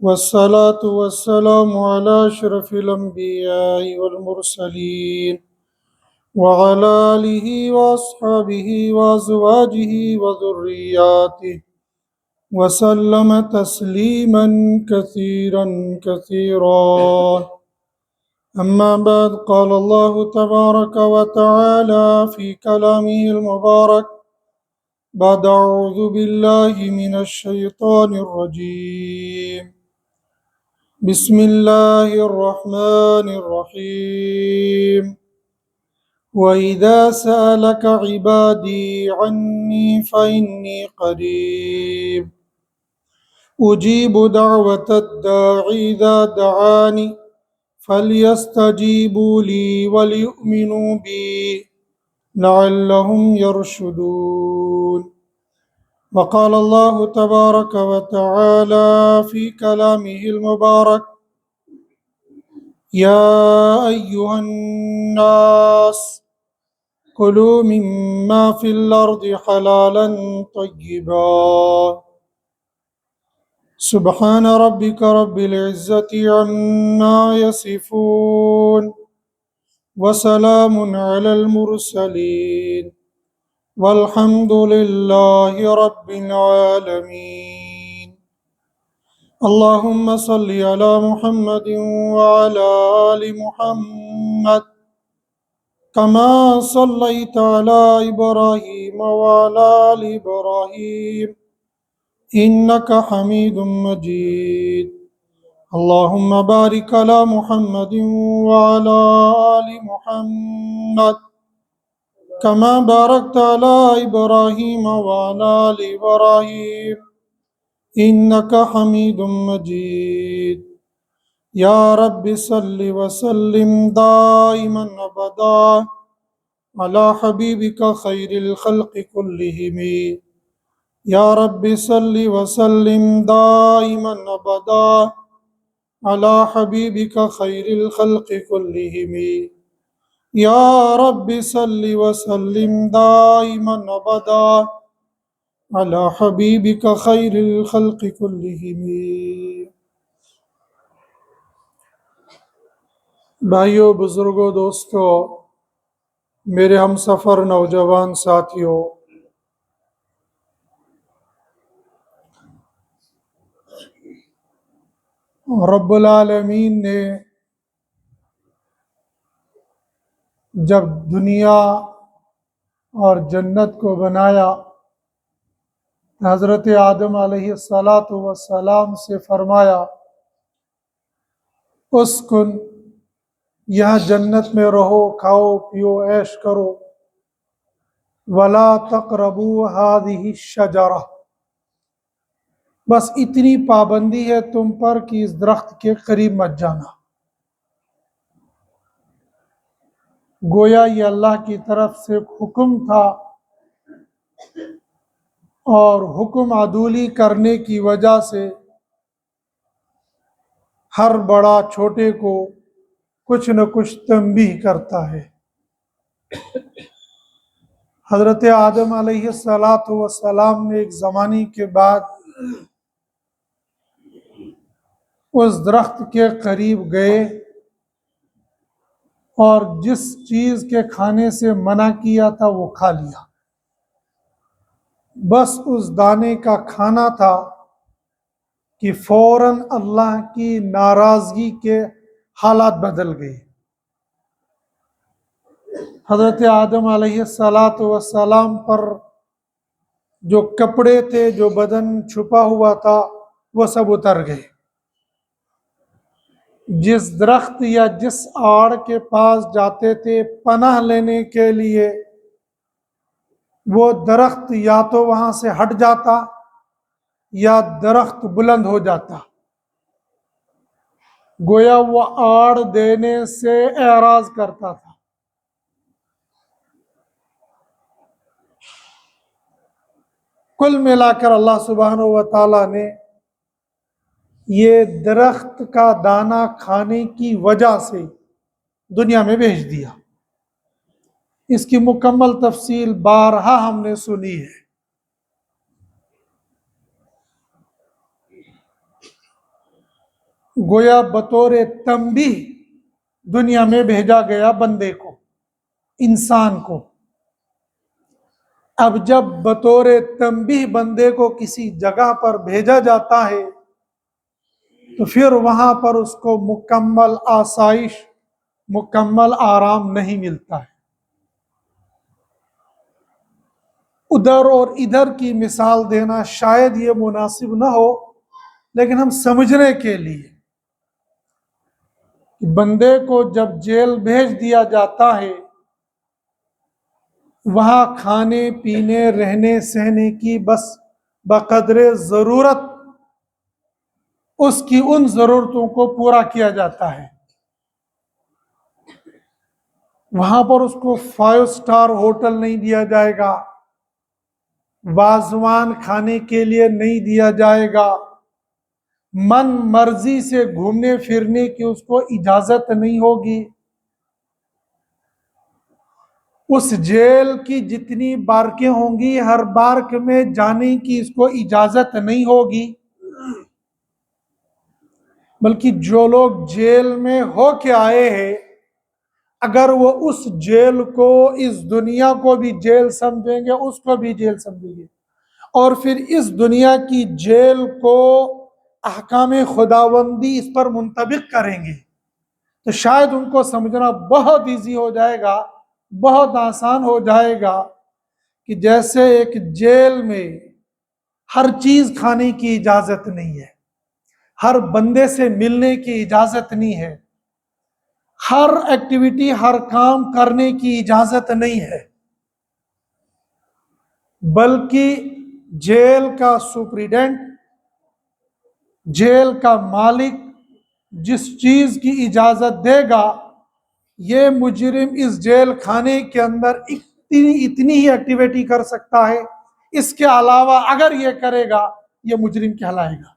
والصلاة والسلام على أشرف الأنبياء والمرسلين وعلى آله وأصحابه وأزواجه وذرياته وسلم تسليما كثيرا كثيرا. أما بعد، قال الله تبارك وتعالى في كلامه المبارك بعد أعوذ بالله من الشيطان الرجيم. بسم الله الرحمن الرحيم. وإذا سألك عبادي عني فإني قريب أجيب دعوة الداعي إذا دعاني فليستجيبوا لي وليؤمنوا بي لعلهم يرشدون. وقال الله تبارك وتعالى في كلامه المبارك: يا أيها الناس كلوا مما في الأرض حلالا طيبا. سبحان ربك رب العزة عما يصفون وسلام على المرسلين والحمد لله رب العالمين. اللهم صل على محمد وعلى آل محمد كما صليت على إبراهيم وعلى آل إبراهيم إنك حميد مجيد. اللهم بارك على محمد وعلى آل محمد كما باركت على إبراهيم وعلى آل إبراهيم إنك حميد مجيد. يا رب صل وسلم دائما أبدا على حبيبك خير الخلق كلهم. يا رب صل وسلم دائما أبدا على حبيبك خير الخلق كلهم. يا رب صل وسلم دائما أبدا على حبيبك خير الخلق كلهم. بھائیو، بزرگوں، دوستو، میرے ہم سفر نوجوان ساتھیوں، رب العالمین نے جب دنیا اور جنت کو بنایا، حضرت آدم علیہ السلام سے فرمایا: اسکن، یہاں جنت میں رہو، کھاؤ پیو عیش کرو، ولا تقربوا هذه الشجرہ، بس اتنی پابندی ہے تم پر کہ اس درخت کے قریب مت جانا۔ گویا یہ اللہ کی طرف سے ایک حکم تھا، اور حکم عدولی کرنے کی وجہ سے ہر بڑا چھوٹے کو کچھ نہ کچھ تنبیہ کرتا ہے۔ حضرت آدم علیہ السلام نے ایک زمانے کے بعد اس درخت کے قریب گئے اور جس چیز کے کھانے سے منع کیا تھا وہ کھا لیا۔ بس اس دانے کا کھانا تھا کہ فوراً اللہ کی ناراضگی کے حالات بدل گئے۔ حضرت آدم علیہ السلام پر جو کپڑے تھے، جو بدن چھپا ہوا تھا، وہ سب اتر گئے۔ جس درخت یا جس آڑ کے پاس جاتے تھے پناہ لینے کے لیے، وہ درخت یا تو وہاں سے ہٹ جاتا یا درخت بلند ہو جاتا۔ گویا وہ آڑ دینے سے اعراض کرتا تھا۔ کل ملا کر اللہ سبحانہ و تعالیٰ نے یہ درخت کا دانہ کھانے کی وجہ سے دنیا میں بھیج دیا۔ اس کی مکمل تفصیل بارہا ہم نے سنی ہے۔ گویا بطور تنبیہ دنیا میں بھیجا گیا بندے کو، انسان کو۔ اب جب بطور تنبیہ بندے کو کسی جگہ پر بھیجا جاتا ہے تو پھر وہاں پر اس کو مکمل آسائش، مکمل آرام نہیں ملتا ہے۔ ادھر اور ادھر کی مثال دینا شاید یہ مناسب نہ ہو، لیکن ہم سمجھنے کے لیے کہ بندے کو جب جیل بھیج دیا جاتا ہے، وہاں کھانے پینے رہنے سہنے کی بس بقدر ضرورت اس کی ان ضرورتوں کو پورا کیا جاتا ہے۔ وہاں پر اس کو 5 اسٹار ہوٹل نہیں دیا جائے گا، وازوان کھانے کے لیے نہیں دیا جائے گا، من مرضی سے گھومنے پھرنے کی اس کو اجازت نہیں ہوگی۔ اس جیل کی جتنی بارکیں ہوں گی، ہر بارک میں جانے کی اس کو اجازت نہیں ہوگی، بلکہ جو لوگ جیل میں ہو کے آئے ہیں، اگر وہ اس جیل کو، اس دنیا کو بھی جیل سمجھیں گے، اس کو بھی جیل سمجھیں گے، اور پھر اس دنیا کی جیل کو احکام خداوندی اس پر منطبق کریں گے تو شاید ان کو سمجھنا بہت ایزی ہو جائے گا، بہت آسان ہو جائے گا کہ جیسے ایک جیل میں ہر چیز کھانے کی اجازت نہیں ہے، ہر بندے سے ملنے کی اجازت نہیں ہے، ہر ایکٹیویٹی، ہر کام کرنے کی اجازت نہیں ہے، بلکہ جیل کا سپریڈنٹ، جیل کا مالک جس چیز کی اجازت دے گا، یہ مجرم اس جیل خانے کے اندر اتنی ہی ایکٹیویٹی کر سکتا ہے، اس کے علاوہ اگر یہ کرے گا یہ مجرم کہلائے گا۔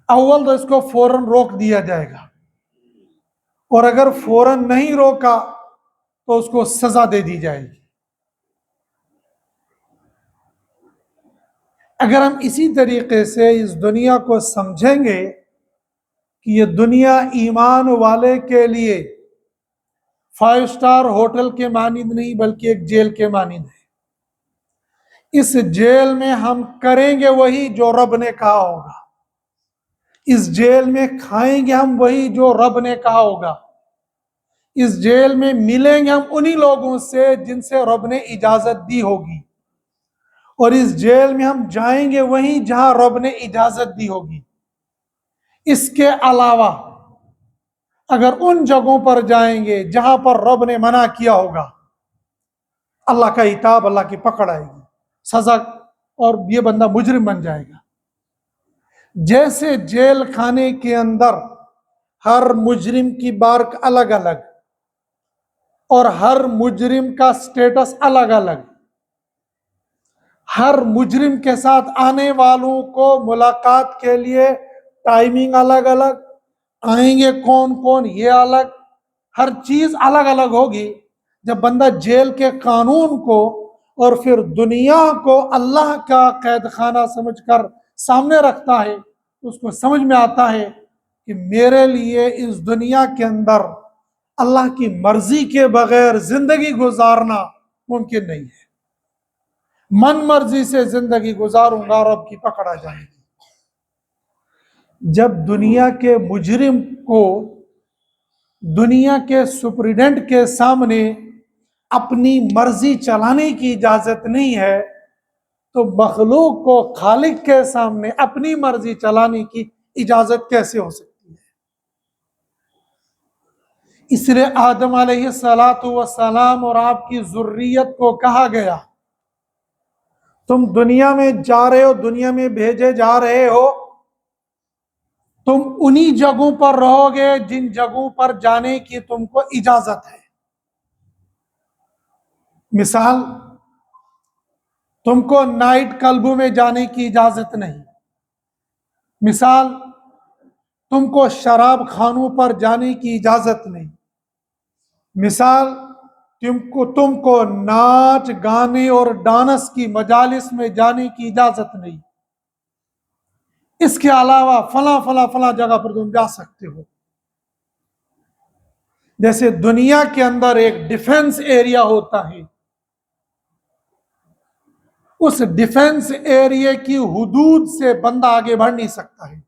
اول تو اس کو فوراً روک دیا جائے گا، اور اگر فوراً نہیں روکا تو اس کو سزا دے دی جائے گی۔ اگر ہم اسی طریقے سے اس دنیا کو سمجھیں گے کہ یہ دنیا ایمان والے کے لیے 5 اسٹار ہوٹل کے مانند نہیں بلکہ ایک جیل کے مانند ہے، اس جیل میں ہم کریں گے وہی جو رب نے کہا ہوگا، اس جیل میں کھائیں گے ہم وہی جو رب نے کہا ہوگا، اس جیل میں ملیں گے ہم انہی لوگوں سے جن سے رب نے اجازت دی ہوگی، اور اس جیل میں ہم جائیں گے وہیں جہاں رب نے اجازت دی ہوگی۔ اس کے علاوہ اگر ان جگہوں پر جائیں گے جہاں پر رب نے منع کیا ہوگا، اللہ کا عتاب، اللہ کی پکڑ آئے گی، سزا، اور یہ بندہ مجرم بن جائے گا۔ جیسے جیل خانے کے اندر ہر مجرم کی بارک الگ الگ اور ہر مجرم کا سٹیٹس الگ الگ، ہر مجرم کے ساتھ آنے والوں کو ملاقات کے لیے ٹائمنگ الگ الگ، آئیں گے کون کون یہ الگ، ہر چیز الگ الگ ہوگی۔ جب بندہ جیل کے قانون کو اور پھر دنیا کو اللہ کا قید خانہ سمجھ کر سامنے رکھتا ہے، اس کو سمجھ میں آتا ہے کہ میرے لیے اس دنیا کے اندر اللہ کی مرضی کے بغیر زندگی گزارنا ممکن نہیں ہے۔ من مرضی سے زندگی گزاروں گا، رب کی پکڑ آ جائے گی۔ جب دنیا کے مجرم کو دنیا کے سپریڈنٹ کے سامنے اپنی مرضی چلانے کی اجازت نہیں ہے، تو مخلوق کو خالق کے سامنے اپنی مرضی چلانے کی اجازت کیسے ہو سکتی ہے؟ اس لیے آدم علیہ السلام اور آپ کی ذریت کو کہا گیا، تم دنیا میں جا رہے ہو، دنیا میں بھیجے جا رہے ہو، تم انہی جگہوں پر رہو گے جن جگہوں پر جانے کی تم کو اجازت ہے۔ مثال، تم کو نائٹ کلبوں میں جانے کی اجازت نہیں، مثال، تم کو شراب خانوں پر جانے کی اجازت نہیں، مثال، تم کو ناچ گانے اور ڈانس کی مجالس میں جانے کی اجازت نہیں۔ اس کے علاوہ فلاں فلاں فلاں جگہ پر تم جا سکتے ہو. جیسے دنیا کے اندر ایک ڈیفنس ایریا ہوتا ہے، اس ڈیفنس ایریا کی حدود سے بندہ آگے بڑھ نہیں سکتا ہے.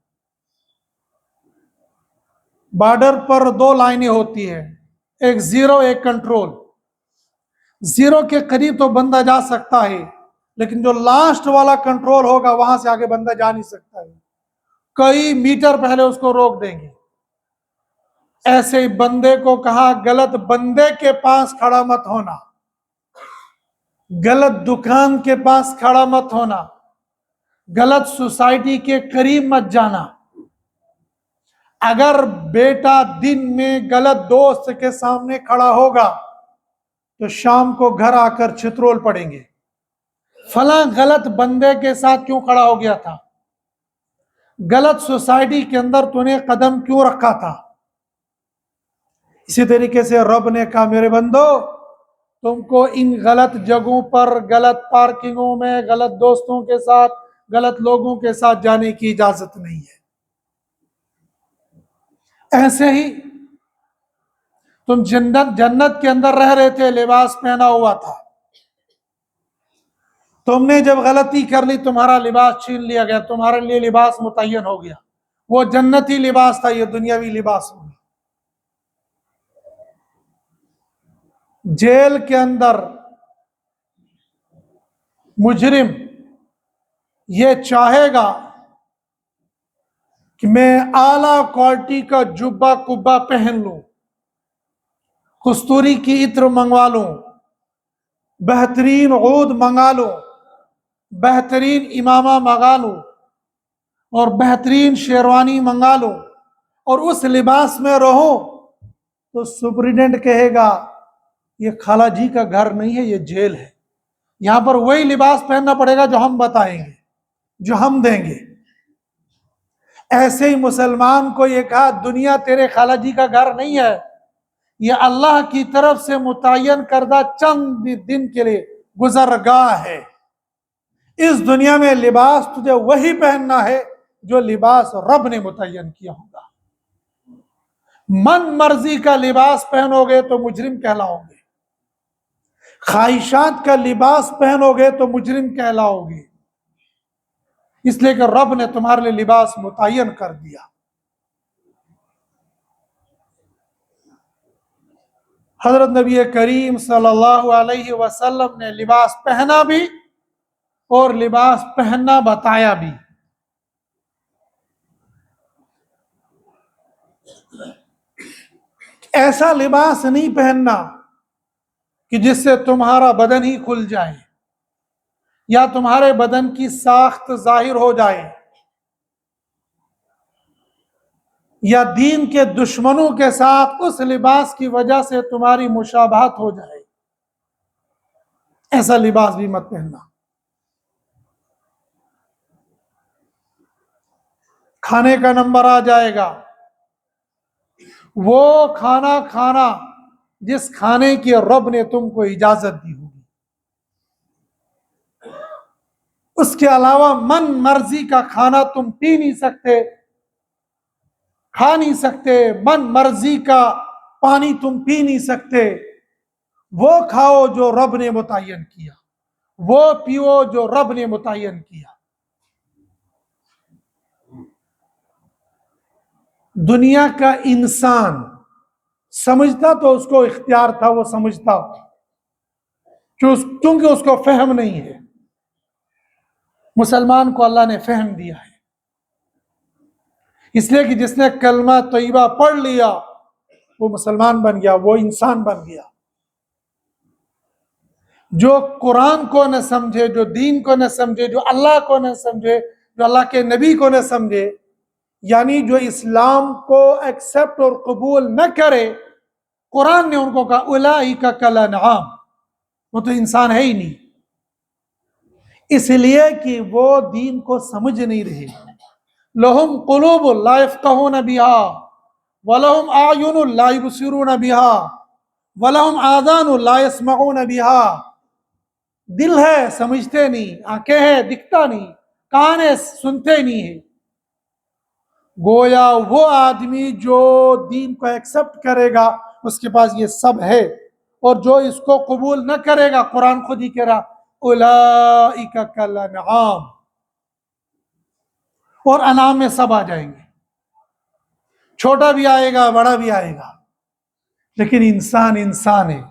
بارڈر پر دو لائنیں ہوتی ہیں، ایک زیرو ایک کنٹرول. زیرو کے قریب تو بندہ جا سکتا ہے، لیکن جو لاسٹ والا کنٹرول ہوگا وہاں سے آگے بندہ جا نہیں سکتا ہے، کئی میٹر پہلے اس کو روک دیں گے. ایسے ہی بندے کو کہا غلط بندے کے پاس کھڑا مت ہونا، غلط دکان کے پاس کھڑا مت ہونا، غلط سوسائٹی کے قریب مت جانا. اگر بیٹا دن میں غلط دوست کے سامنے کھڑا ہوگا تو شام کو گھر آ کر چھترول پڑیں گے، فلاں غلط بندے کے ساتھ کیوں کھڑا ہو گیا تھا، غلط سوسائٹی کے اندر تو نے قدم کیوں رکھا تھا. اسی طریقے سے رب نے کہا میرے بندو تم کو ان غلط جگہوں پر، غلط پارکنگوں میں، غلط دوستوں کے ساتھ، غلط لوگوں کے ساتھ جانے کی اجازت نہیں ہے. ایسے ہی تم جنت کے اندر رہ رہے تھے، لباس پہنا ہوا تھا، تم نے جب غلطی کر لی تمہارا لباس چھین لیا گیا، تمہارے لیے لباس متعین ہو گیا. وہ جنتی لباس تھا، یہ دنیاوی لباس ہو گیا. جیل کے اندر مجرم یہ چاہے گا کہ میں اعلیٰ کوالٹی کا جبہ کبا پہن لوں، کستوری کی عطر منگوا لوں، بہترین عود منگا لوں، بہترین امامہ منگا لوں، اور بہترین شیروانی منگا لوں اور اس لباس میں رہوں. تو سپرنٹینڈنٹ کہے گا یہ خالہ جی کا گھر نہیں ہے، یہ جیل ہے، یہاں پر وہی لباس پہننا پڑے گا جو ہم بتائیں گے، جو ہم دیں گے. ایسے ہی مسلمان کو یہ کہا دنیا تیرے خالہ جی کا گھر نہیں ہے، یہ اللہ کی طرف سے متعین کردہ چند دن کے لیے گزرگاہ ہے. اس دنیا میں لباس تجھے وہی پہننا ہے جو لباس رب نے متعین کیا ہوگا. من مرضی کا لباس پہنو گے تو مجرم کہلاؤ گے، خواہشات کا لباس پہنو گے تو مجرم کہلاؤ گے، اس لیے کہ رب نے تمہارے لیے لباس متعین کر دیا. حضرت نبی کریم صلی اللہ علیہ وسلم نے لباس پہنا بھی اور لباس پہننا بتایا بھی. ایسا لباس نہیں پہننا کہ جس سے تمہارا بدن ہی کھل جائے یا تمہارے بدن کی ساخت ظاہر ہو جائے یا دین کے دشمنوں کے ساتھ اس لباس کی وجہ سے تمہاری مشابہت ہو جائے. ایسا لباس بھی مت پہننا. کھانے کا نمبر آ جائے گا، وہ کھانا کھانا جس کھانے کی رب نے تم کو اجازت دی ہوگی. اس کے علاوہ من مرضی کا کھانا تم پی نہیں سکتے، کھا نہیں سکتے. من مرضی کا پانی تم پی نہیں سکتے. وہ کھاؤ جو رب نے متعین کیا، وہ پیو جو رب نے متعین کیا. دنیا کا انسان سمجھتا تو اس کو اختیار تھا، وہ سمجھتا کیونکہ اس کو فہم نہیں ہے. مسلمان کو اللہ نے فہم دیا ہے، اس لیے کہ جس نے کلمہ طیبہ پڑھ لیا وہ مسلمان بن گیا، وہ انسان بن گیا. جو قرآن کو نہ سمجھے، جو دین کو نہ سمجھے، جو اللہ کو نہ سمجھے، جو اللہ کے نبی کو نہ سمجھے، یعنی جو اسلام کو ایکسپٹ اور قبول نہ کرے، قرآن نے ان کو کہا اولئک کالانعام، وہ تو انسان ہے ہی نہیں، اس لیے کہ وہ دین کو سمجھ نہیں رہے. لہم قلوب لا یفقہون بہا ولہم اعین لا یبصرون بہا ولہم آذان لا یسمعون بہا. دل ہے سمجھتے نہیں، آنکھیں ہیں دکھتا نہیں، کان ہے سنتے نہیں ہے. گویا وہ آدمی جو دین کو ایکسپٹ کرے گا اس کے پاس یہ سب ہے، اور جو اس کو قبول نہ کرے گا، قرآن خود ہی کہہ رہا اولئک کالانعام، اور انعام میں سب آ جائیں گے، چھوٹا بھی آئے گا بڑا بھی آئے گا، لیکن انسان انسان ہے،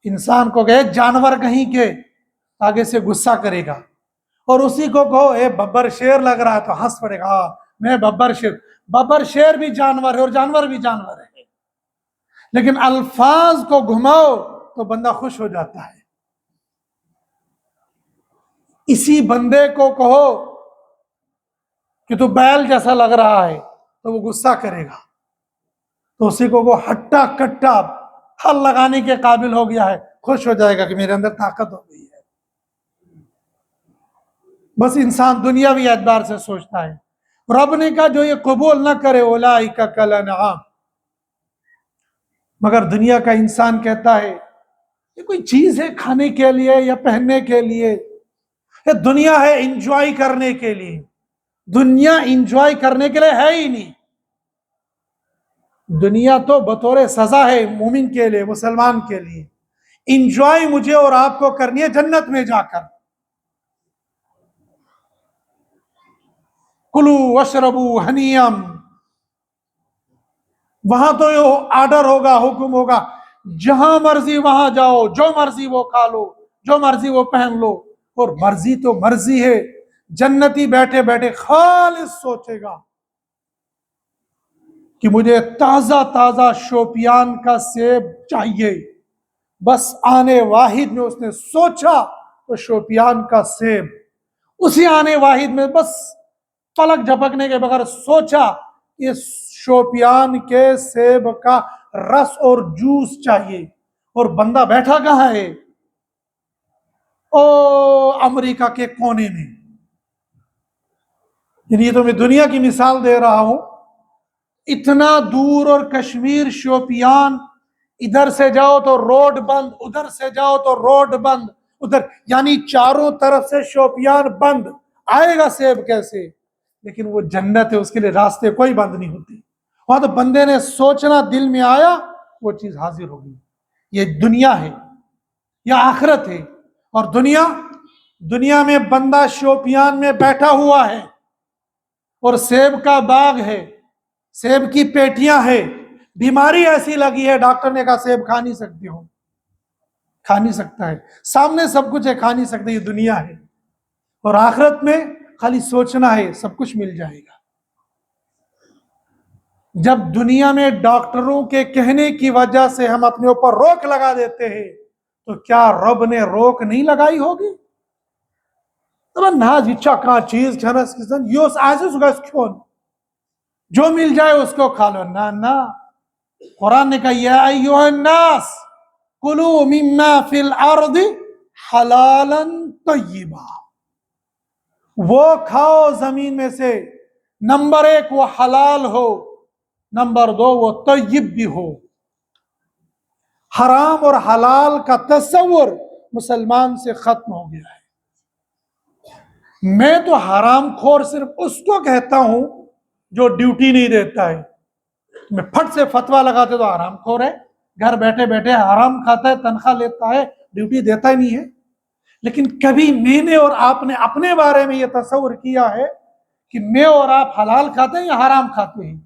انسان کو کہے جانور کہیں کے آگے سے غصہ کرے گا، اور اسی کو کہو اے ببر شیر لگ رہا ہے تو ہنس پڑے گا، ہاں میں ببر شیر، ببر شیر بھی جانور ہے اور جانور بھی جانور ہے، لیکن الفاظ کو گھماؤ تو بندہ خوش ہو جاتا ہے۔ اسی بندے کو کہو کہ تو بیل جیسا لگ رہا ہے تو وہ غصہ کرے گا، تو اسی کو وہ ہٹا کٹا ہل لگانے کے قابل ہو گیا ہے، خوش ہو جائے گا کہ میرے اندر طاقت ہو گئی ہے۔ بس انسان دنیاوی اعتبار سے سوچتا ہے، رب نے کہا جو یہ قبول نہ کرے اولئک کالانعام، مگر دنیا کا انسان کہتا ہے یہ کوئی چیز ہے کھانے کے لیے یا پہننے کے لیے، یہ دنیا ہے انجوائے کرنے کے لیے، دنیا انجوائے کرنے کے لیے ہے ہی نہیں، دنیا تو بطور سزا ہے مومن کے لیے، مسلمان کے لیے، انجوائے مجھے اور آپ کو کرنی ہے جنت میں جا کر، کلو واشربو ہنیم، وہاں تو یہ آرڈر ہوگا، حکم ہوگا، جہاں مرضی وہاں جاؤ، جو مرضی وہ کھا لو، جو مرضی وہ پہن لو، اور مرضی تو مرضی ہے، جنتی بیٹھے بیٹھے خالص سوچے گا کہ مجھے تازہ تازہ شوپیان کا سیب چاہیے، بس آنے واحد میں اس نے سوچا تو شوپیان کا سیب، اسی آنے واحد میں بس پلک جھپکنے کے بغیر سوچا کہ شوپیان کے سیب کا رس اور جوس چاہیے، اور بندہ بیٹھا کہاں ہے؟ او امریکہ کے کونے میں۔ یعنی یہ تو میں دنیا کی مثال دے رہا ہوں، اتنا دور، اور کشمیر شوپیان، ادھر سے جاؤ تو روڈ بند، ادھر سے جاؤ تو روڈ بند، ادھر یعنی چاروں طرف سے شوپیان بند، آئے گا سیب کیسے؟ لیکن وہ جنت ہے، اس کے لیے راستے کوئی بند نہیں ہوتے، وہاں تو بندے نے سوچنا دل میں آیا وہ چیز حاضر ہوگی۔ یہ دنیا ہے، یہ آخرت ہے، اور دنیا میں بندہ شوپیان میں بیٹھا ہوا ہے اور سیب کا باغ ہے، سیب کی پیٹیاں ہے، بیماری ایسی لگی ہے ڈاکٹر نے کہا سیب کھا نہیں سکتے ہو، کھا نہیں سکتا ہے، سامنے سب کچھ ہے، کھا نہیں سکتے، یہ دنیا ہے، اور آخرت میں خالی سوچنا ہے سب کچھ مل جائے گا۔ جب دنیا میں ڈاکٹروں کے کہنے کی وجہ سے ہم اپنے اوپر روک لگا دیتے ہیں تو کیا رب نے روک نہیں لگائی ہوگی؟ چیز جو مل جائے اس کو کھا لو، نہ، قرآن نے کہا یا ایھا الناس کلوا مما فی الارض حلالا طیبا، وہ کھاؤ زمین میں سے، نمبر 1 وہ حلال ہو، نمبر 2 وہ طیب بھی ہو۔ حرام اور حلال کا تصور مسلمان سے ختم ہو گیا ہے۔ میں تو حرام خور صرف اس کو کہتا ہوں جو ڈیوٹی نہیں دیتا ہے، میں پھٹ سے فتویٰ لگاتے تو حرام خور ہے، گھر بیٹھے بیٹھے حرام کھاتا ہے، تنخواہ لیتا ہے، ڈیوٹی دیتا ہی نہیں ہے۔ لیکن کبھی میں نے اور آپ نے اپنے بارے میں یہ تصور کیا ہے کہ میں اور آپ حلال کھاتے ہیں یا حرام کھاتے ہیں؟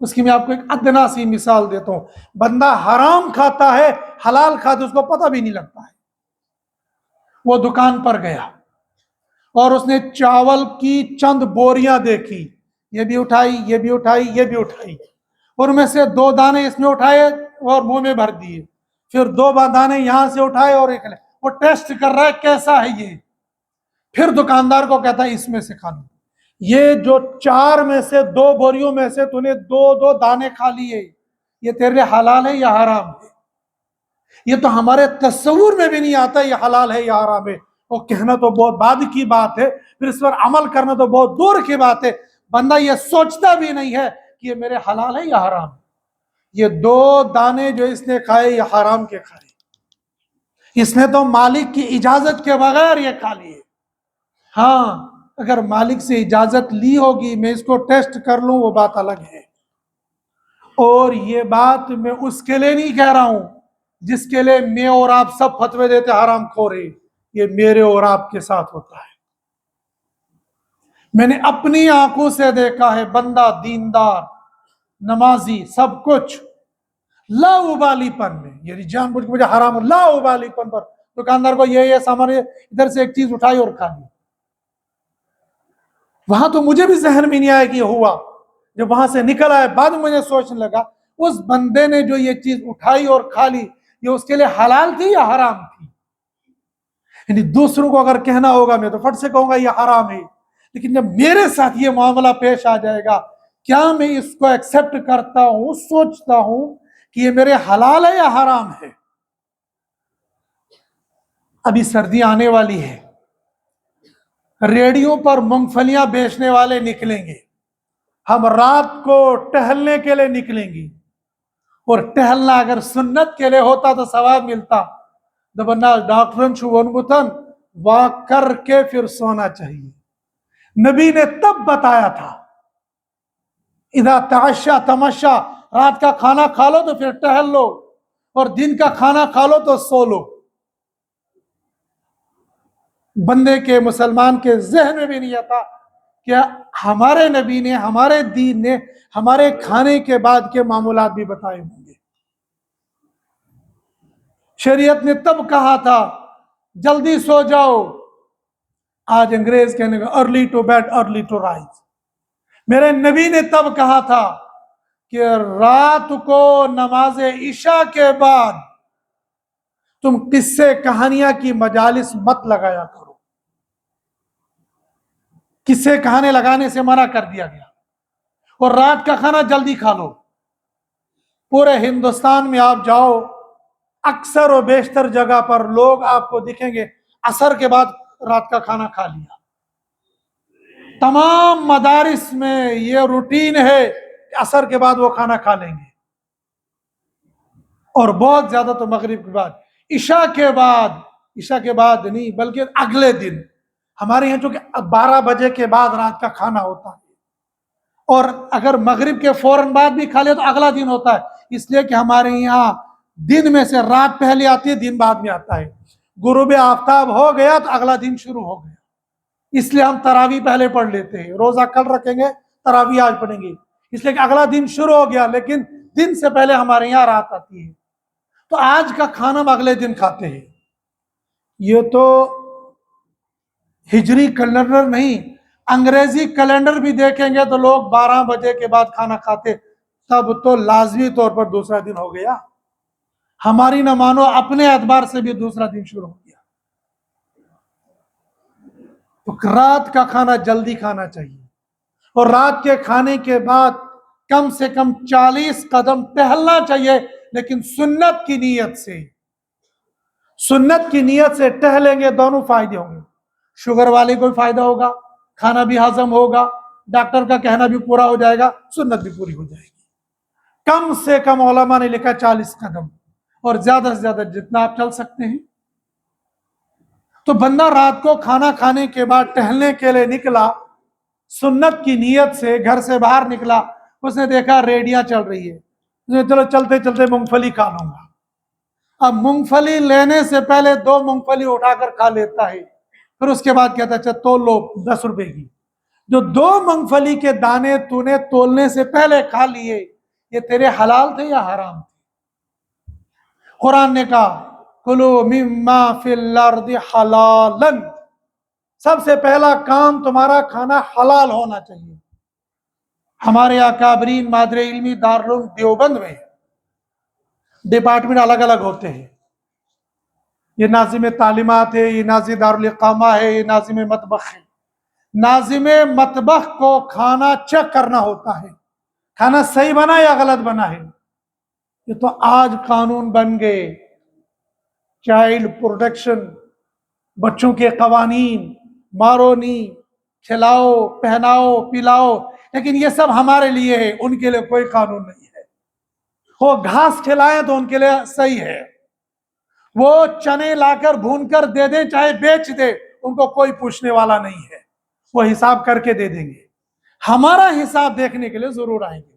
اس کی میں آپ کو ایک ادنا سی مثال دیتا ہوں، بندہ حرام کھاتا ہے، حلال کھاتے اس کو پتہ بھی نہیں لگتا ہے۔ وہ دکان پر گیا اور اس نے چاول کی چند بوریاں دیکھی، یہ بھی اٹھائی، یہ بھی اٹھائی، یہ بھی اٹھائی، اور میں سے 2 دانے اس نے اٹھائے اور منہ میں بھر دیے، پھر 2 دانے یہاں سے اٹھائے اور ایک وہ ٹیسٹ کر رہا ہے کیسا ہے یہ، پھر دکاندار کو کہتا ہے اس میں سے کھا لو، یہ جو 4 میں سے 2 بوریوں میں سے تو نے 2 دانے کھا لیے، یہ تیرے لیے حلال ہے یا حرام ہے؟ یہ تو ہمارے تصور میں بھی نہیں آتا یہ حلال ہے یا حرام ہے، وہ کہنا تو بہت بعد کی بات ہے، پھر اس پر عمل کرنا تو بہت دور کی بات ہے، بندہ یہ سوچتا بھی نہیں ہے کہ یہ میرے حلال ہے یا حرام ہے۔ یہ 2 دانے جو اس نے کھائے یہ حرام کے کھائے، اس نے تو مالک کی اجازت کے بغیر یہ کھا لیے۔ ہاں اگر مالک سے اجازت لی ہوگی میں اس کو ٹیسٹ کر لوں وہ بات الگ ہے، اور یہ بات میں اس کے لیے نہیں کہہ رہا ہوں جس کے لیے میں اور آپ سب فتوے دیتے حرام خورے، یہ میرے اور آپ کے ساتھ ہوتا ہے۔ میں نے اپنی آنکھوں سے دیکھا ہے بندہ دیندار نمازی سب کچھ لا ابالی پن میں، یعنی جان بوجھ کے مجھے حرام لا ابالی پن پر دکاندار کو یہ سامان ادھر سے ایک چیز اٹھائی اور کھا لی، وہاں تو مجھے بھی ذہن میں نہیں آیا کہ یہ ہوا، جب وہاں سے نکل آئے بعد میں مجھے سوچنے لگا اس بندے نے جو یہ چیز اٹھائی اور کھا لی یہ اس کے لیے حلال تھی یا حرام تھی؟ یعنی دوسروں کو اگر کہنا ہوگا میں تو فٹ سے کہوں گا یہ حرام ہے، لیکن جب میرے ساتھ یہ معاملہ پیش آ جائے گا کیا میں اس کو ایکسپٹ کرتا ہوں، سوچتا ہوں کہ یہ میرے حلال ہے یا حرام ہے؟ ابھی سردی آنے والی ہے، ریڑیوں پر مونگ پھلیاں بیچنے والے نکلیں گے، ہم رات کو ٹہلنے کے لیے نکلیں گے، اور ٹہلنا اگر سنت کے لیے ہوتا تو ثواب ملتا، دبنا ڈاکٹرن چھوون بتن واک کر کے پھر سونا چاہیے۔ نبی نے تب بتایا تھا اذا تعشا تمشا، رات کا کھانا کھا لو تو پھر ٹہل لو، اور دن کا کھانا کھا لو تو سو لو۔ بندے کے مسلمان کے ذہن میں بھی نہیں آتا کہ ہمارے نبی نے ہمارے دین نے ہمارے کھانے کے بعد کے معاملات بھی بتائے ہوں گے۔ شریعت نے تب کہا تھا جلدی سو جاؤ، آج انگریز کہنے کا early to bed early to rise, میرے نبی نے تب کہا تھا کہ رات کو نماز عشاء کے بعد تم قصے کہانیاں کی مجالس مت لگایا کرو، قصے کہانے لگانے سے منع کر دیا گیا، اور رات کا کھانا جلدی کھا لو۔ پورے ہندوستان میں آپ جاؤ اکثر و بیشتر جگہ پر لوگ آپ کو دکھیں گے عصر کے بعد رات کا کھانا کھا لیا۔ تمام مدارس میں یہ روٹین ہے کہ عصر کے بعد وہ کھانا کھا لیں گے، اور بہت زیادہ تو مغرب کے بعد، عشاء کے بعد نہیں بلکہ اگلے دن ہمارے یہاں چونکہ 12 بجے کے بعد رات کا کھانا ہوتا ہے، اور اگر مغرب کے فوراً بعد بھی کھا لے تو اگلا دن ہوتا ہے، اس لیے کہ ہمارے یہاں دن میں سے رات پہلے آتی ہے دن بعد میں آتا ہے، غروب آفتاب ہو گیا تو اگلا دن شروع ہو گیا، اس لیے ہم تراویح پہلے پڑھ لیتے ہیں، روزہ کل رکھیں گے تراویح آج پڑھیں گے، اس لیے کہ اگلا دن شروع ہو گیا، لیکن دن سے پہلے ہمارے یہاں رات آتی ہے، تو آج کا کھانا ہم اگلے دن کھاتے ہیں۔ یہ تو ہجری کیلنڈر نہیں، انگریزی کیلنڈر بھی دیکھیں گے تو لوگ 12 بجے کے بعد کھانا کھاتے، تب تو لازمی طور پر دوسرا دن ہو گیا، ہماری نہ مانو اپنے اعتبار سے بھی دوسرا دن شروع ہو گیا۔ تو رات کا کھانا جلدی کھانا چاہیے، اور رات کے کھانے کے بعد کم سے کم 40 قدم ٹہلنا چاہیے، لیکن سنت کی نیت سے، سنت کی نیت سے ٹہلیں گے دونوں فائدے ہوں گے، شوگر والے کو بھی فائدہ ہوگا، کھانا بھی ہضم ہوگا، ڈاکٹر کا کہنا بھی پورا ہو جائے گا، سنت بھی پوری ہو جائے گی۔ کم سے کم علماء نے لکھا 40 قدم، اور زیادہ سے زیادہ جتنا آپ چل سکتے ہیں۔ تو بندہ رات کو کھانا کھانے کے بعد ٹہلنے کے لیے نکلا، سنت کی نیت سے گھر سے باہر نکلا، اس نے دیکھا ریڑیاں چل رہی ہے، چلو چلتے چلتے مونگ پھلی کھا لوں گا۔ اب مونگ پھلی لینے سے پہلے 2 مونگ پھلی اٹھا کر کھا لیتا ہے، پھر اس کے بعد کہتا ہے اچھا تول لو 10 روپے کی، جو 2 مونگ پھلی کے دانے تو نے تولنے سے پہلے کھا لیے، یہ تیرے حلال تھے یا حرام تھے؟ قرآن نے کہا کلو مما فی الارض حلالا، سب سے پہلا کام تمہارا کھانا حلال ہونا چاہیے۔ ہمارے اکابرین مادر علمی دارالعلوم دیوبند میں ڈپارٹمنٹ الگ الگ ہوتے ہیں، یہ ناظم تعلیمات ہے، یہ ناظم دارالاقامہ ہے، یہ ناظم مطبخ ہے۔ ناظم مطبخ کو کھانا چیک کرنا ہوتا ہے، کھانا صحیح بنا یا غلط بنا ہے۔ یہ تو آج قانون بن گئے، چائلڈ پروٹیکشن، بچوں کے قوانین، مارو نہیں، کھلاؤ پہناؤ پلاؤ، لیکن یہ سب ہمارے لیے ہے، ان کے لیے کوئی قانون نہیں ہے۔ وہ گھاس کھلائیں تو ان کے لیے صحیح ہے، وہ چنے لا کر بھون کر دے دیں چاہے بیچ دے، ان کو کوئی پوچھنے والا نہیں ہے۔ وہ حساب کر کے دے دیں گے. ہمارا حساب دیکھنے کے لیے ضرور آئیں گے.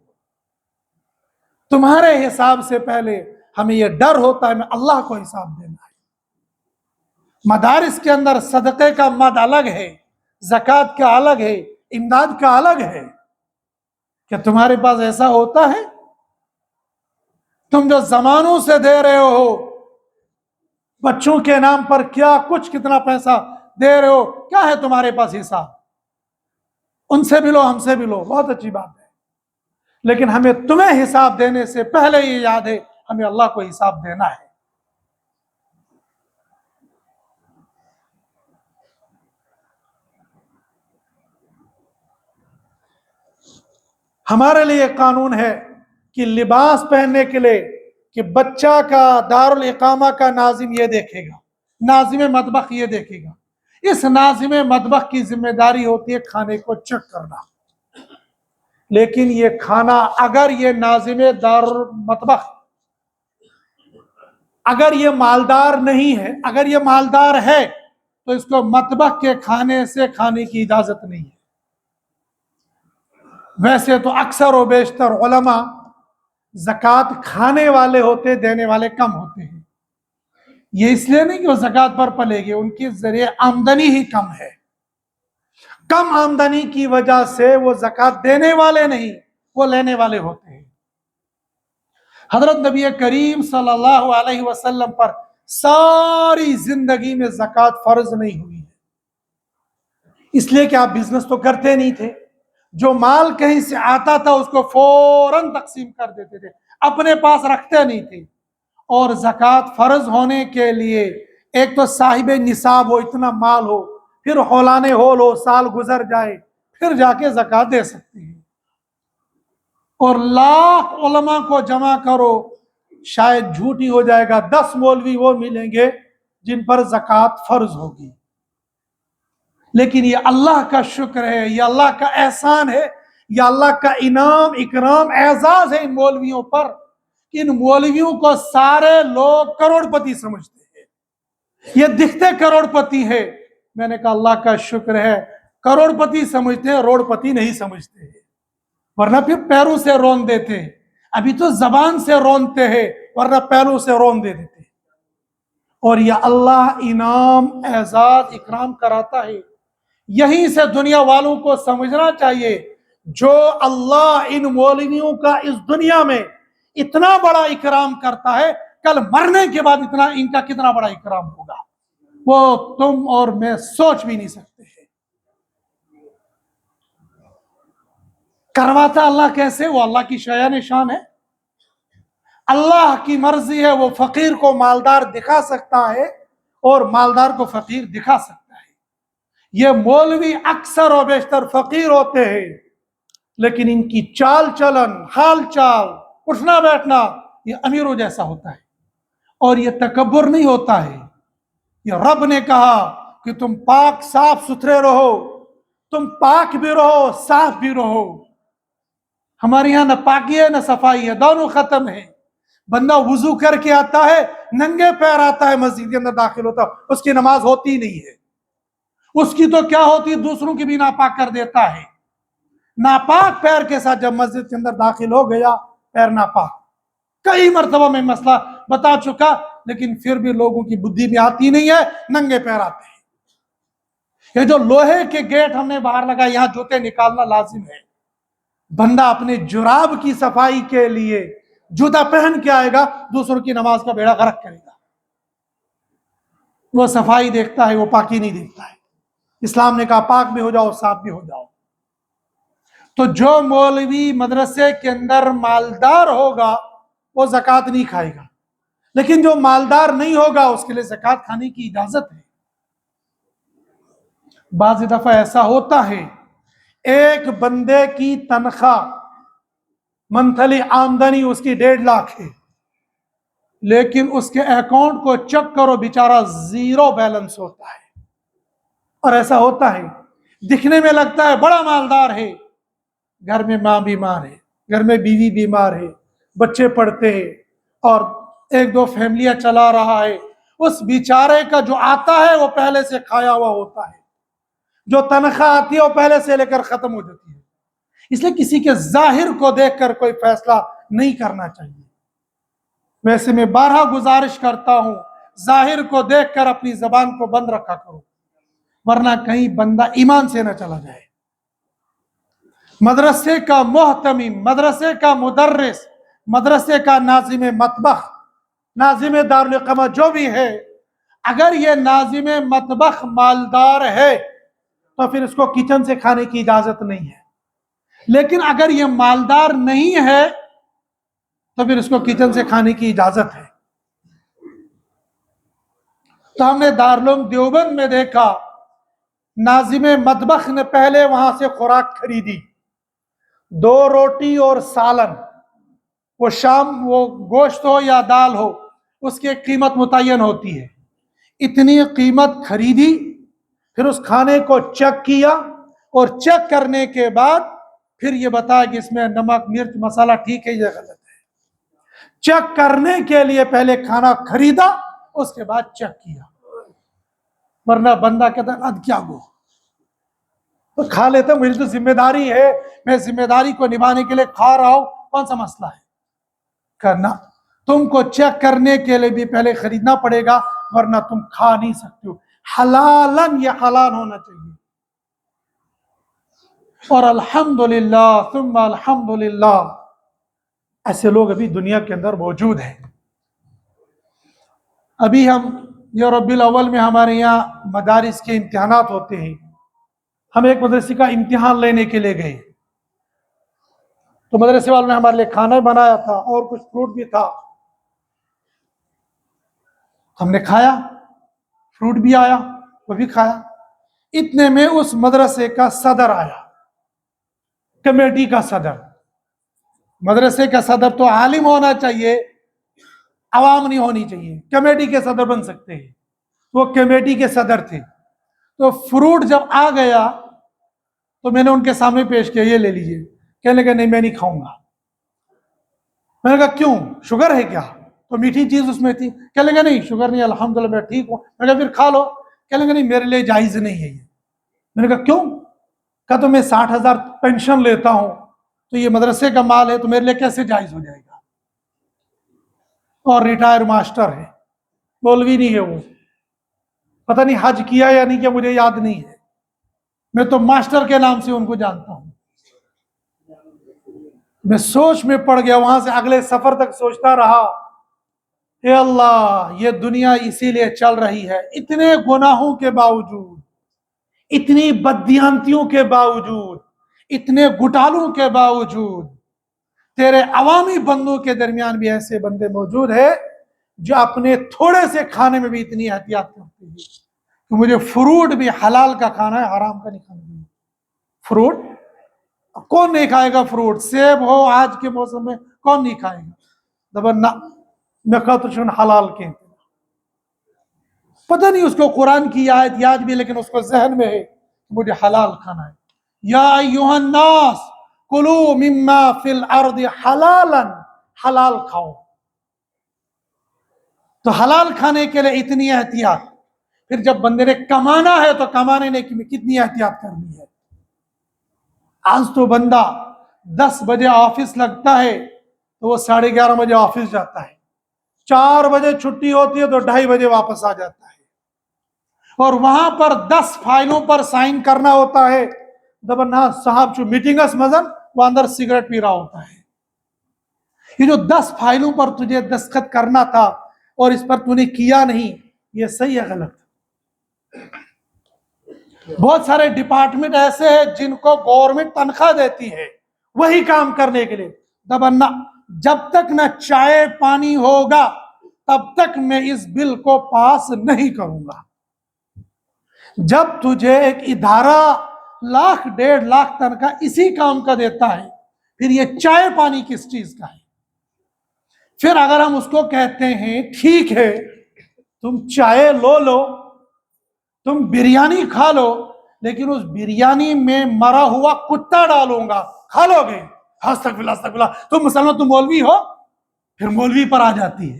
تمہارے حساب سے پہلے ہمیں یہ ڈر ہوتا ہے ہمیں اللہ کو حساب دینا ہے. مدارس کے اندر صدقے کا مد الگ ہے، زکوٰۃ کا الگ ہے، امداد کا الگ ہے. کیا تمہارے پاس ایسا ہوتا ہے؟ تم جو زمانوں سے دے رہے ہو بچوں کے نام پر، کیا کچھ کتنا پیسہ دے رہے ہو، کیا ہے تمہارے پاس حساب؟ ان سے بھی لو، ہم سے بھی لو، بہت اچھی بات ہے، لیکن ہمیں تمہیں حساب دینے سے پہلے یہ یاد ہے ہمیں اللہ کو حساب دینا ہے. ہمارے لیے قانون ہے کہ لباس پہننے کے لیے کہ بچہ کا دارالاقامہ کا ناظم یہ دیکھے گا، ناظم مطبخ یہ دیکھے گا. اس ناظم مطبخ کی ذمہ داری ہوتی ہے کھانے کو چیک کرنا. لیکن یہ کھانا اگر یہ ناظم دارالمطبخ اگر یہ مالدار نہیں ہے، اگر یہ مالدار ہے تو اس کو مطبخ کے کھانے سے کھانے کی اجازت نہیں ہے. ویسے تو اکثر و بیشتر علماء زکوٰۃ کھانے والے ہوتے، دینے والے کم ہوتے ہیں. یہ اس لیے نہیں کہ وہ زکوٰۃ پر پلے گے، ان کی ذریعہ آمدنی ہی کم ہے. کم آمدنی کی وجہ سے وہ زکوٰۃ دینے والے نہیں، وہ لینے والے ہوتے ہیں. حضرت نبی کریم صلی اللہ علیہ وسلم پر ساری زندگی میں زکوٰۃ فرض نہیں ہوئی ہے، اس لیے کہ آپ بزنس تو کرتے نہیں تھے. جو مال کہیں سے آتا تھا اس کو فوراً تقسیم کر دیتے تھے، اپنے پاس رکھتے نہیں تھے. اور زکوٰۃ فرض ہونے کے لیے ایک تو صاحب نصاب ہو، اتنا مال ہو، پھر ہولانِ ہول ہو، سال گزر جائے پھر جا کے زکوٰۃ دے سکتے ہیں. اور لاکھ علماء کو جمع کرو شاید جھوٹ ہی ہو جائے گا، 10 مولوی وہ ملیں گے جن پر زکوٰۃ فرض ہوگی. لیکن یہ اللہ کا شکر ہے، یہ اللہ کا احسان ہے، یہ اللہ کا انعام اکرام اعزاز ہے ان مولویوں پر. ان مولویوں کو سارے لوگ کروڑ پتی سمجھتے ہیں، یہ دکھتے کروڑ پتی ہے. میں نے کہا اللہ کا شکر ہے، کروڑ پتی سمجھتے ہیں، روڑ پتی نہیں سمجھتے ہیں، ورنہ پھر پیروں سے رون دیتے. ابھی تو زبان سے رونتے ہیں ورنہ پیروں سے رون دے دیتے. اور یہ اللہ انعام اعزاز اکرام کراتا ہے. یہیں سے دنیا والوں کو سمجھنا چاہیے جو اللہ ان مولویوں کا اس دنیا میں اتنا بڑا اکرام کرتا ہے، کل مرنے کے بعد ان کا کتنا بڑا اکرام ہوگا وہ تم اور میں سوچ بھی نہیں سکتے ہیں. کرواتا اللہ کیسے؟ وہ اللہ کی شایان شان ہے، اللہ کی مرضی ہے. وہ فقیر کو مالدار دکھا سکتا ہے اور مالدار کو فقیر دکھا سکتا ہے. یہ مولوی اکثر و بیشتر فقیر ہوتے ہیں، لیکن ان کی چال چلن، حال چال، اٹھنا بیٹھنا یہ امیروں جیسا ہوتا ہے. اور یہ تکبر نہیں ہوتا ہے. یہ رب نے کہا کہ تم پاک صاف ستھرے رہو، تم پاک بھی رہو صاف بھی رہو. ہمارے یہاں نہ پاکی ہے نہ صفائی ہے، دونوں ختم ہے. بندہ وضو کر کے آتا ہے، ننگے پیر آتا ہے، مسجد کے اندر داخل ہوتا ہے، اس کی نماز ہوتی نہیں ہے. اس کی تو کیا ہوتی ہے، دوسروں کی بھی ناپاک کر دیتا ہے. ناپاک پیر کے ساتھ جب مسجد کے اندر داخل ہو گیا، پیر ناپاک. کئی مرتبہ میں مسئلہ بتا چکا، لیکن پھر بھی لوگوں کی بدھی میں آتی نہیں ہے، ننگے پیر آتے ہیں. یہ جو لوہے کے گیٹ ہم نے باہر لگا، یہاں جوتے نکالنا لازم ہے. بندہ اپنے جراب کی صفائی کے لیے جوتا پہن کے آئے گا، دوسروں کی نماز کا بیڑا غرق کرے گا. وہ صفائی دیکھتا ہے، وہ پاکی نہیں دیکھتا ہے. اسلام نے کہا پاک بھی ہو جاؤ، صاف بھی ہو جاؤ. تو جو مولوی مدرسے کے اندر مالدار ہوگا وہ زکوٰۃ نہیں کھائے گا، لیکن جو مالدار نہیں ہوگا اس کے لیے زکوٰۃ کھانے کی اجازت ہے. بعض دفعہ ایسا ہوتا ہے ایک بندے کی تنخواہ منتھلی آمدنی اس کی 1.5 لاکھ ہے، لیکن اس کے اکاؤنٹ کو چیک کرو بیچارہ زیرو بیلنس ہوتا ہے. اور ایسا ہوتا ہے، دکھنے میں لگتا ہے بڑا مالدار ہے، گھر میں ماں بیمار ہے، گھر میں بیوی بیمار ہے، بچے پڑھتے ہیں اور 1-2 فیملیاں چلا رہا ہے. اس بیچارے کا جو آتا ہے وہ پہلے سے کھایا ہوا ہوتا ہے. جو تنخواہ آتی ہے وہ پہلے سے لے کر ختم ہو جاتی ہے، اس لیے کسی کے ظاہر کو دیکھ کر کوئی فیصلہ نہیں کرنا چاہیے۔ ویسے میں بارہا گزارش کرتا ہوں، ظاہر کو دیکھ کر اپنی زبان کو بند رکھا کرو، ورنہ کہیں بندہ ایمان سے نہ چلا جائے۔ مدرسے کا محتمم، مدرسے کا مدرس، مدرسے کا ناظم مطبخ، ناظم دارالقامہ جو بھی ہے، اگر یہ ناظم مطبخ مالدار ہے تو پھر اس کو کچن سے کھانے کی اجازت نہیں ہے، لیکن اگر یہ مالدار نہیں ہے تو پھر اس کو کچن سے کھانے کی اجازت ہے۔ تو ہم نے دارالعلوم دیوبند میں دیکھا، ناظم مطبخ نے پہلے وہاں سے خوراک خریدی، 2 روٹی اور سالن، وہ شام وہ گوشت ہو یا دال ہو، اس کی قیمت متعین ہوتی ہے، اتنی قیمت خریدی، پھر اس کھانے کو چیک کیا، اور چیک کرنے کے بعد پھر یہ بتایا کہ اس میں نمک مرچ مسالہ ٹھیک ہے یا غلط ہے۔ چیک کرنے کے لیے پہلے کھانا خریدا، اس کے بعد چیک کیا، ورنہ بندہ کہتا ہے اب کیا گو تو کھا لیتے، مجھے تو ذمہ داری ہے، میں ذمہ داری کو نبھانے کے لیے کھا رہا ہوں، کون سا مسئلہ ہے کرنا؟ تم کو چیک کرنے کے لیے بھی پہلے خریدنا پڑے گا، ورنہ تم کھا نہیں سکتے ہو۔ حلالن یہ حلال ہونا چاہیے۔ اور الحمدللہ ثم الحمدللہ ایسے لوگ ابھی دنیا کے اندر موجود ہیں۔ ابھی ہم یہ ربیع الاول میں ہمارے یہاں مدارس کے امتحانات ہوتے ہیں، ہم ایک مدرسے کا امتحان لینے کے لیے گئے، تو مدرسے والوں نے ہمارے لیے کھانا بنایا تھا اور کچھ فروٹ بھی تھا، ہم نے کھایا، فروٹ بھی آیا وہ بھی کھایا۔ اتنے میں اس مدرسے کا صدر آیا، کمیٹی کا صدر۔ مدرسے کا صدر تو عالم ہونا چاہیے، عوام نہیں ہونی چاہیے، کمیٹی کے صدر بن سکتے ہیں، وہ کمیٹی کے صدر تھے۔ تو فروٹ جب آ گیا تو میں نے ان کے سامنے پیش کیا، یہ لے لیجئے۔ کہنے لگے نہیں میں نہیں کھاؤں گا۔ میں نے کہا کیوں، شوگر ہے کیا؟ تو میٹھی چیز اس میں تھی۔ کہنے لگے نہیں شوگر نہیں، الحمدللہ میں ٹھیک ہوں۔ میں نے کہا پھر کھا لو۔ کہنے لگے نہیں میرے لیے جائز نہیں ہے یہ۔ میں نے کہا کیوں؟ کہا تو میں 60,000 پینشن لیتا ہوں، تو یہ مدرسے کا مال ہے تو میرے لیے کیسے جائز ہو جائے گا؟ اور ریٹائر ماسٹر ہے، مولوی نہیں ہے، وہ پتہ نہیں حج کیا یا نہیں کیا مجھے یاد نہیں ہے، میں تو ماسٹر کے نام سے ان کو جانتا ہوں۔ میں سوچ میں پڑ گیا، وہاں سے اگلے سفر تک سوچتا رہا، اے اللہ یہ دنیا اسی لیے چل رہی ہے، اتنے گناہوں کے باوجود، اتنی بددیانتیوں کے باوجود، اتنے گھٹالوں کے باوجود، تیرے عوامی بندوں کے درمیان بھی ایسے بندے موجود ہیں جو اپنے تھوڑے سے کھانے میں بھی اتنی احتیاط کرتے ہیں کہ مجھے فروٹ بھی حلال کا کھانا ہے، حرام کا نہیں کھانا ہے۔ فروٹ کون نہیں کھائے گا؟ فروٹ سیب ہو آج کے موسم میں کون نہیں کھائے گا؟ دبا نہ میں قطر حلال کے پتہ نہیں اس کو قرآن کی آیت یاد بھی، لیکن اس کو ذہن میں ہے مجھے حلال کھانا ہے۔ یا ایھا الناس کلوا مما فی الارض حلالا، حلال کھاؤ۔ تو حلال کھانے کے لیے اتنی احتیاط، پھر جب بندے نے کمانا ہے تو کمانے میں کتنی احتیاط کرنی ہے۔ آج تو بندہ 10 بجے آفس لگتا ہے تو وہ 11:30 بجے آفس جاتا ہے، 4 بجے چھٹی ہوتی ہے تو 2:30 بجے واپس آ جاتا ہے، اور وہاں پر 10 فائلوں پر سائن کرنا ہوتا ہے۔ دبنا صاحب جو میٹنگ اس مزن وہ اندر سگریٹ پی رہا ہوتا ہے۔ یہ جو 10 فائلوں پر تجھے دستخط کرنا تھا اور اس پر تو نے کیا نہیں، یہ صحیح ہے غلط؟ بہت سارے ڈپارٹمنٹ ایسے ہیں جن کو گورنمنٹ تنخواہ دیتی ہے وہی کام کرنے کے لیے، دبنا جب تک نہ چائے پانی ہوگا تب تک میں اس بل کو پاس نہیں کروں گا۔ جب تجھے ایک ادارہ 1,00,000 1,50,000 تنخواہ اسی کام کا دیتا ہے، پھر یہ چائے پانی کس چیز کا ہے؟ پھر اگر ہم اس کو کہتے ہیں ٹھیک ہے تم چائے لو، تم بریانی کھا لو، لیکن اس بریانی میں مرا ہوا کتا ڈالوں گا، کھا لو گے؟ استغفر اللہ، تم مسلمان، تم مولوی ہو؟ پھر مولوی پر آ جاتی ہے۔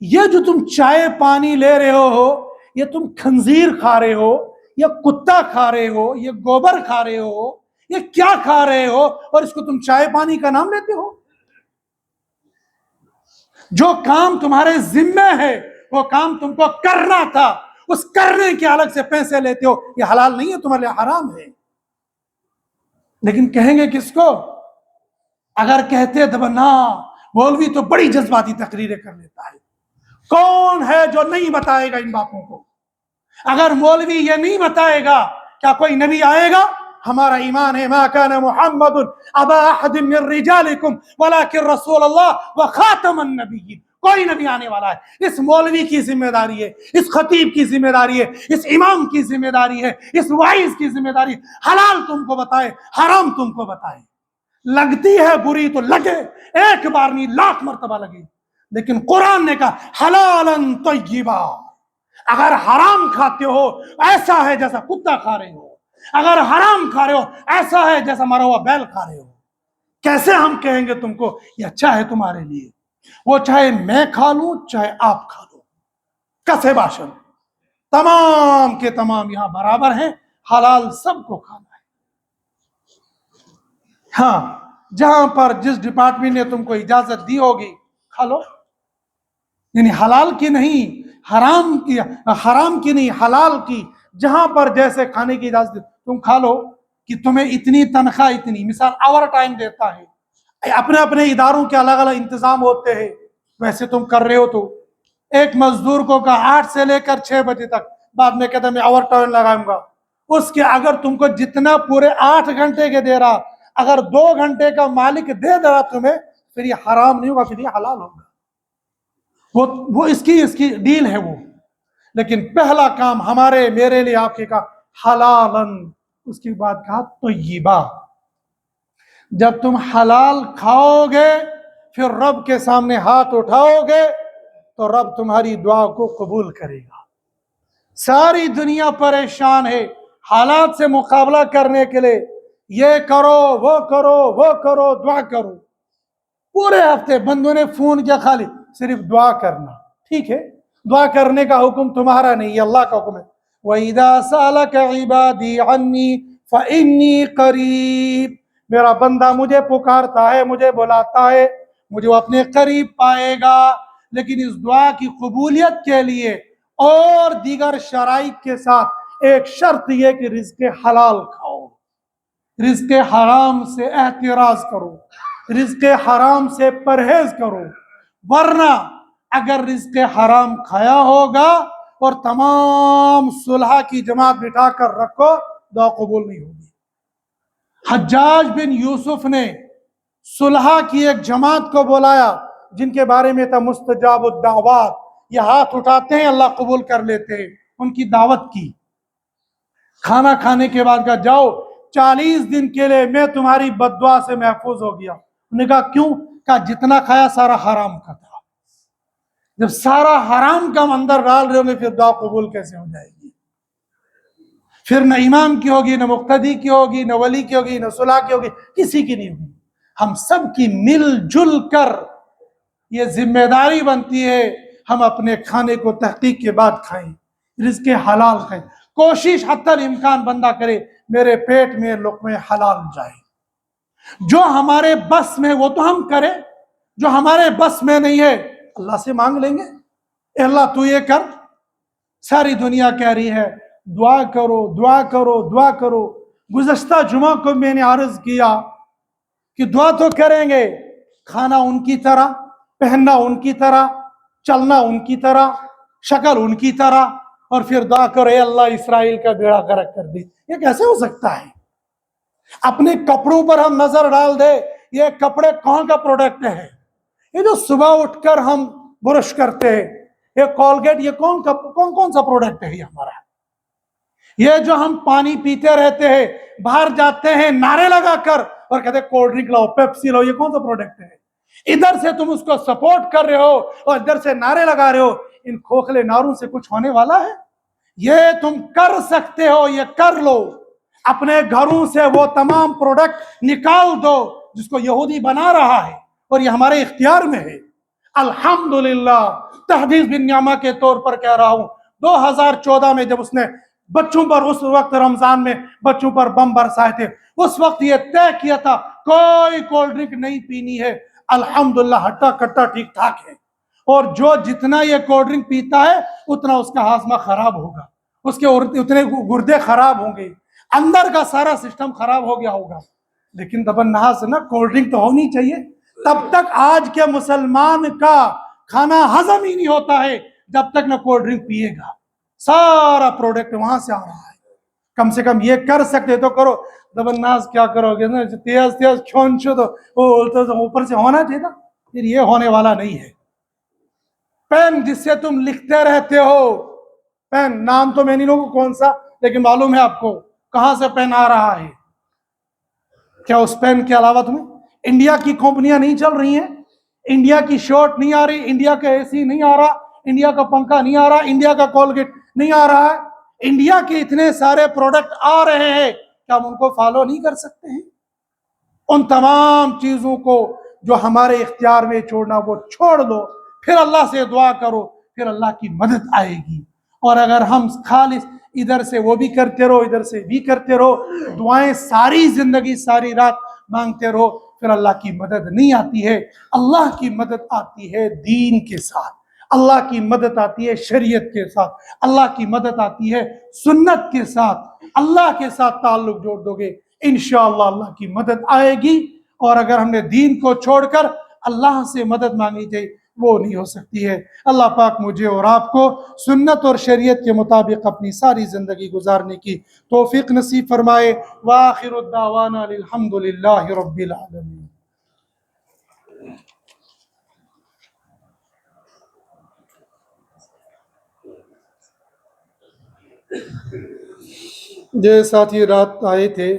یہ جو تم چائے پانی لے رہے ہو، یہ تم خنزیر کھا رہے ہو، یہ کتا کھا رہے ہو، یہ گوبر کھا رہے ہو، یہ کیا کھا رہے ہو اور اس کو تم چائے پانی کا نام لیتے ہو؟ جو کام تمہارے ذمہ ہے وہ کام تم کو کرنا تھا، اس کرنے کے الگ سے پیسے لیتے ہو، یہ حلال نہیں ہے، تمہارے لیے حرام ہے۔ لیکن کہیں گے کس کو؟ اگر کہتے دبنا مولوی تو بڑی جذباتی تقریریں کر لیتا ہے، کون ہے جو نہیں بتائے گا ان باتوں کو؟ اگر مولوی یہ نہیں بتائے گا کیا کوئی نبی آئے گا؟ ہمارا ایمان ہے ما کان محمد ابا احد من رجالکم ولکن رسول اللہ وخاتم النبیین، کوئی نبی آنے والا ہے۔ اس مولوی کی ذمہ داری ہے، اس خطیب کی ذمہ داری ہے، اس امام کی ذمہ داری ہے، اس وائز کی ذمہ داری ہے، حلال تم کو بتائے، حرام تم کو بتائے۔ لگتی ہے بری تو لگے، ایک بار نہیں لاکھ مرتبہ لگے، لیکن قرآن نے کہا حلالا طیبا۔ اگر حرام کھاتے ہو ایسا ہے جیسا کتا کھا رہے ہو، اگر حرام کھا رہے ہو ایسا ہے جیسا مرا ہوا بیل کھا رہے ہو۔ کیسے ہم کہیں گے تم کو یہ اچھا ہے تمہارے لیے؟ وہ چاہے میں کھا لوں چاہے آپ کھا لو، کسے باشن تمام کے تمام یہاں برابر ہیں، حلال سب کو کھانا ہے۔ ہاں، جہاں پر جس ڈپارٹمنٹ نے تم کو اجازت دی ہوگی کھا لو، یعنی حلال کی نہیں، حرام کی، حرام کی نہیں حلال کی، جہاں پر جیسے کھانے کی اجازت تم کھا لو۔ کہ تمہیں اتنی تنخواہ، اتنی مثال آور ٹائم دیتا ہے، اپنے اپنے اداروں کے الگ الگ انتظام ہوتے ہیں، ویسے تم کر رہے ہو تو ایک مزدور کو کہا 8 سے لے کر 6 بجے تک، بعد میں کہتا میں آور ٹائم لگاؤں گا، اس کے اگر تم کو جتنا پورے 8 گھنٹے کے دے رہا، اگر 2 گھنٹے کا مالک دے رہا تمہیں، پھر یہ حرام نہیں ہوگا، پھر یہ حلال ہوگا۔ وہ اس کی ڈیل ہے وہ۔ لیکن پہلا کام ہمارے میرے لیے آپ کے کہا حلالن، اس کے بعد کہا طیبہ۔ جب تم حلال کھاؤ گے پھر رب کے سامنے ہاتھ اٹھاؤ گے تو رب تمہاری دعا کو قبول کرے گا۔ ساری دنیا پریشان ہے حالات سے مقابلہ کرنے کے لیے، یہ کرو وہ کرو وہ کرو دعا کرو، پورے ہفتے بندوں نے فون کیا خالی صرف دعا کرنا۔ ٹھیک ہے، دعا کرنے کا حکم تمہارا نہیں، یہ اللہ کا حکم ہے۔ وَإِذَا سَأَلَكَ عِبَادِي عَنِّي فَإِنِّي قَرِيبٌ، میرا بندہ مجھے پکارتا ہے، مجھے بلاتا ہے، مجھے وہ اپنے قریب پائے گا۔ لیکن اس دعا کی قبولیت کے لیے اور دیگر شرائط کے ساتھ ایک شرط یہ کہ رزق حلال کھاؤ، رزق حرام سے احتراز کرو، رزق حرام سے پرہیز کرو، ورنہ اگر رزق حرام کھایا ہوگا اور تمام صلحہ کی جماعت بٹھا کر رکھو، دعا قبول نہیں ہوگی۔ حجاج بن یوسف نے صلحہ کی ایک جماعت کو بلایا جن کے بارے میں تھا مستجاب الدعوات، یہ ہاتھ اٹھاتے ہیں اللہ قبول کر لیتے ہیں، ان کی دعوت کی۔ کھانا کھانے کے بعد کہا جاؤ 40 دن کے لیے میں تمہاری بد دعا سے محفوظ ہو گیا۔ انہوں نے کہا کیوں؟ کہا جتنا کھایا سارا حرام کا تھا، جب سارا حرام کا اندر ڈال رہے ہوں گے پھر دعا قبول کیسے ہو جائے گی؟ پھر نہ امام کی ہوگی، نہ مقتدی کی ہوگی، نہ ولی کی ہوگی، نہ صلح کی ہوگی، کسی کی نہیں ہوگی۔ ہم سب کی مل جل کر یہ ذمہ داری بنتی ہے ہم اپنے کھانے کو تحقیق کے بعد کھائیں، رزق حلال کھائیں، کوشش حتی الامکان بندہ کرے میرے پیٹ میں لقمہ حلال جائے۔ جو ہمارے بس میں وہ تو ہم کریں، جو ہمارے بس میں نہیں ہے اللہ سے مانگ لیں گے، اے اللہ تو یہ کر۔ ساری دنیا کہہ رہی ہے دعا کرو دعا کرو دعا کرو۔ گزشتہ جمعہ کو میں نے عرض کیا کہ دعا تو کریں گے، کھانا ان کی طرح، پہننا ان کی طرح، چلنا ان کی طرح، شکل ان کی طرح، اور پھر دعا کرو اے اللہ اسرائیل کا بیڑا غرق کر دے۔ یہ کیسے ہو سکتا ہے؟ اپنے کپڑوں پر ہم نظر ڈال دے، یہ کپڑے کون کا پروڈکٹ ہے؟ یہ جو صبح اٹھ کر ہم برش کرتے ہیں، یہ کولگیٹ، یہ کون سا پروڈکٹ ہے یہ ہمارا؟ یہ جو ہم پانی پیتے رہتے ہیں، باہر جاتے ہیں نعرے لگا کر اور کہتے ہیں کولڈ ڈرنک لاؤ، پیپسی لاؤ، یہ کون سا پروڈکٹ ہے؟ ادھر سے تم اس کو سپورٹ کر رہے ہو اور ادھر سے نعرے لگا رہے ہو، ان کھوکھلے نعروں سے کچھ ہونے والا ہے؟ یہ تم کر سکتے ہو، یہ کر لو، اپنے گھروں سے وہ تمام پروڈکٹ نکال دو جس کو یہودی بنا رہا ہے اور یہ ہمارے اختیار میں ہے۔ الحمدللہ، تحدیث بن نعمہ کے طور پر کہہ رہا ہوں، 2014 میں جب اس نے بچوں پر اس وقت رمضان میں بچوں پر بم برسائے تھے، اس وقت یہ طے کیا تھا کوئی کولڈ ڈرنک نہیں پینی ہے۔ الحمدللہ ہٹا کٹا ٹھیک ٹھاک ہے، اور جو جتنا یہ کولڈ ڈرنک پیتا ہے اتنا اس کا ہاضمہ خراب ہوگا، اس کے اتنے گردے خراب ہوں گے، اندر کا سارا سسٹم خراب ہو گیا ہوگا۔ لیکن دبن نہا سے نا کولڈ ڈرنک تو ہونی چاہیے۔ تب تک آج کے مسلمان کا کھانا ہضم ہی نہیں ہوتا ہے جب تک نہ کولڈ ڈرنک پیے گا۔ سارا پروڈکٹ وہاں سے آ رہا ہے۔ کم سے کم یہ کر سکتے تو کرو۔ دبن ناز کیا کرو گے نا، تیز تیز کھون چھو تو اوپر سے ہونا چاہیے نا، پھر یہ ہونے والا نہیں ہے۔ پین جس سے تم لکھتے رہتے ہو، پین نام تو میں نہیں لوں کون سا، لیکن معلوم ہے آپ کو کہاں سے پین آ رہا ہے۔ کیا اس پین کے علاوہ تمہیں انڈیا کی کمپنیاں نہیں چل رہی ہیں؟ انڈیا کی شرٹ نہیں آ رہی، انڈیا کا اے سی نہیں آ رہا، انڈیا کا پنکھا نہیں آ رہا، انڈیا کا کولگیٹ نہیں آ رہا ہے؟ انڈیا کے اتنے سارے پروڈکٹ آ رہے ہیں، کیا ہم ان کو فالو نہیں کر سکتے ہیں؟ ان تمام چیزوں کو جو ہمارے اختیار میں چھوڑنا وہ چھوڑ دو، پھر اللہ سے دعا کرو، پھر اللہ کی مدد آئے گی۔ اور اگر ہم خالص ادھر سے وہ بھی کرتے رہو ادھر سے بھی کرتے رہو، دعائیں ساری زندگی ساری رات مانگتے رہو، پھر اللہ کی مدد نہیں آتی ہے۔ اللہ کی مدد آتی ہے دین کے ساتھ، اللہ کی مدد آتی ہے شریعت کے ساتھ، اللہ کی مدد آتی ہے سنت کے ساتھ۔ اللہ کے ساتھ تعلق جوڑ دو گے، انشاءاللہ اللہ کی مدد آئے گی۔ اور اگر ہم نے دین کو چھوڑ کر اللہ سے مدد مانگی تھی وہ نہیں ہو سکتی ہے۔ اللہ پاک مجھے اور آپ کو سنت اور شریعت کے مطابق اپنی ساری زندگی گزارنے کی توفیق نصیب فرمائے۔ وآخر الدعوانا الحمدللہ رب العالمین۔ یہ ساتھی رات آئے تھے